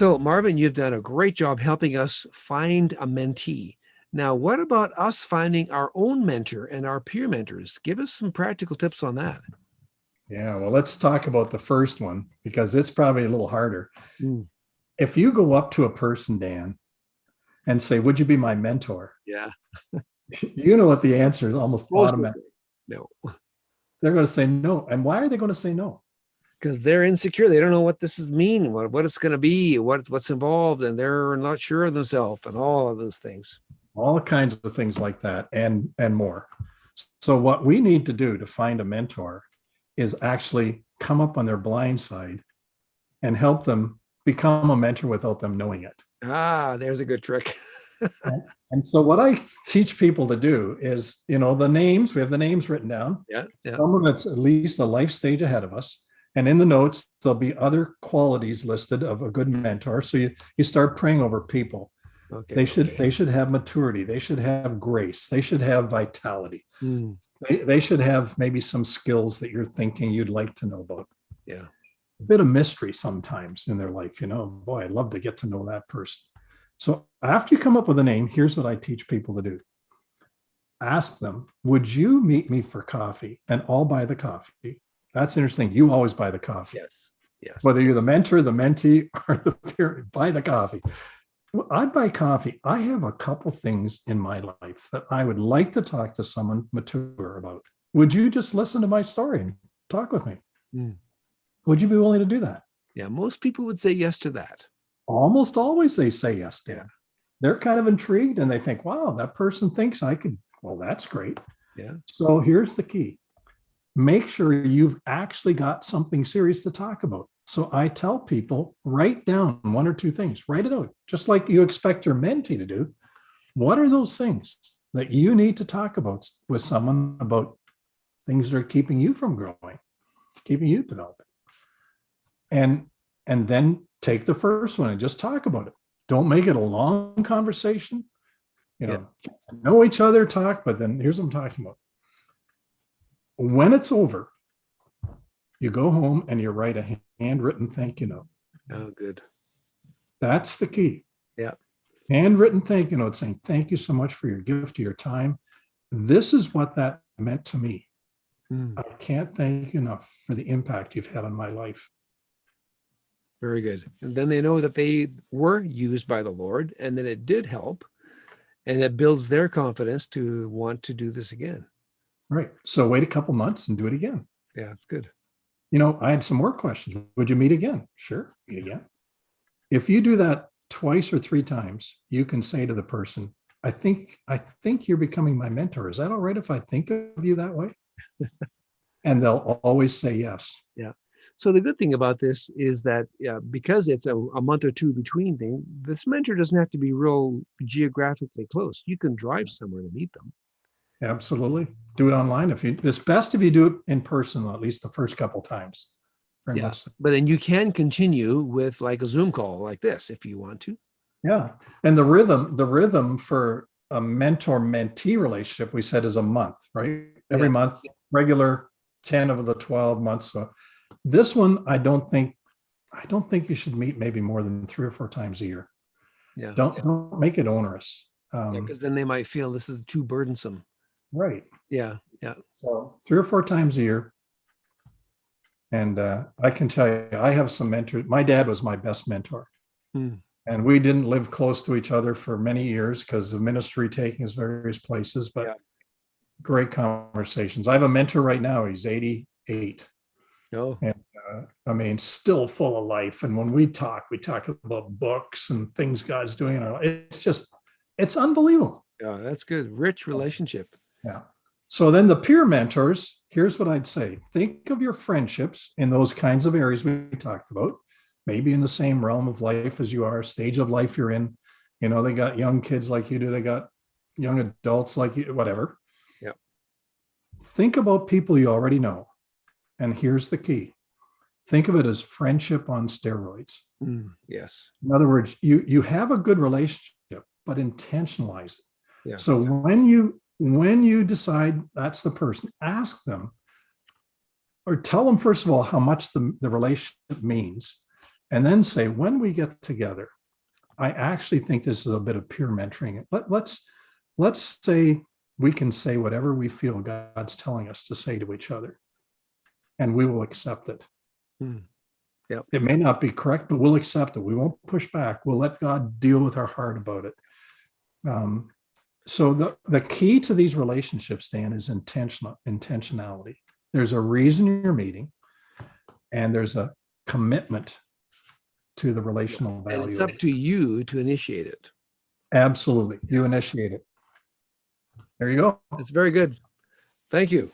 So, Marvin, you've done a great job helping us find a mentee. Now, what about us finding our own mentor and our peer mentors? Give us some practical tips on that. Yeah, well, let's talk about the first one because it's probably a little harder. Mm, If you go up to a person, Dan, and say, "Would you be my mentor?" yeah, You know what the answer is almost most of automatic. them. No, They're going to say no. And why are they going to say no? because they're insecure. They don't know what this is mean, what it's going to be, what's involved, and they're not sure of themselves and all of those things. All kinds of things like that and more. So what we need to do to find a mentor is actually come up on their blind side and help them become a mentor without them knowing it. Ah, there's a good trick. And so what I teach people to do is, the names, we have the names written down, Yeah, yeah. someone that's at least a life stage ahead of us. And in the notes, there'll be other qualities listed of a good mentor. So you start praying over people. Okay. They should have maturity. They should have grace. They should have vitality. Mm, They should have maybe some skills that you're thinking you'd like to know about. yeah. A bit of mystery sometimes in their life. Boy, I'd love to get to know that person. So after you come up with a name, here's what I teach people to do. Ask them, would you meet me for coffee? And I'll buy the coffee. That's interesting. You always buy the coffee. Yes. Yes. Whether you're the mentor, the mentee, or the peer, buy the coffee. I buy coffee. I have a couple things in my life that I would like to talk to someone mature about. Would you just listen to my story and talk with me? Mm. Would you be willing to do that? Yeah, most people would say yes to that. Almost always they say yes, Dan. They're kind of intrigued and they think, wow, that person thinks I could. Well, that's great. Yeah. So here's the key. Make sure you've actually got something serious to talk about. So I tell people, write down one or two things, write it out, just like you expect your mentee to do. What are those things that you need to talk about with someone about things that are keeping you from growing, keeping you developing? And then take the first one and just talk about it. Don't make it a long conversation. Know each other, talk, but then here's what I'm talking about. When it's over, you go home and you write a handwritten thank you note. Oh, good. That's the key. Yeah. Handwritten thank you note saying, thank you so much for your gift, your time. This is what that meant to me. Mm. I can't thank you enough for the impact you've had on my life. Very good. And then they know that they were used by the Lord and that it did help. And it builds their confidence to want to do this again. Right. So wait a couple months and do it again. Yeah, that's good. I had some more questions. Would you meet again? Sure, meet again. If you do that twice or three times, you can say to the person, I think you're becoming my mentor. Is that all right if I think of you that way? And they'll always say yes. Yeah. So the good thing about this is that because it's a month or two between things, this mentor doesn't have to be real geographically close. You can drive somewhere to meet them. Absolutely. Do it online. It's best if you do it in person, at least the first couple times. Very much so. But then you can continue with like a Zoom call like this if you want to. Yeah. And the rhythm for a mentor-mentee relationship, we said, is a month, right? Every month, regular 10 of the 12 months. So this one, I don't think you should meet maybe more than 3 or 4 times a year. Yeah. Don't make it onerous. Because then they might feel this is too burdensome. Right. Yeah. Yeah. So 3 or 4 times a year. And I can tell you, I have some mentors. My dad was my best mentor. And we didn't live close to each other for many years because of ministry taking us various places, but great conversations. I have a mentor right now. He's 88. Oh. And still full of life. And when we talk about books and things God's doing. It's unbelievable. Yeah, that's good. Rich relationship. Yeah. So then the peer mentors, here's what I'd say. Think of your friendships in those kinds of areas we talked about, maybe in the same realm of life as you are, stage of life you're in. They got young kids like you do. They got young adults like you, whatever. Yeah. Think about people you already know. And here's the key. Think of it as friendship on steroids. Yes. In other words, you have a good relationship, but intentionalize it. Yeah. So when you decide that's the person, ask them or tell them, first of all, how much the relationship means. And then say, when we get together, I actually think this is a bit of peer mentoring. Let's say we can say whatever we feel God's telling us to say to each other, and we will accept it. Yep. It may not be correct, but we'll accept it. We won't push back. We'll let God deal with our heart about it. So the key to these relationships, Dan, is intentionality. There's a reason you're meeting, and there's a commitment to the relational value. And it's up to you to initiate it. Absolutely. You initiate it. There you go. That's very good. Thank you.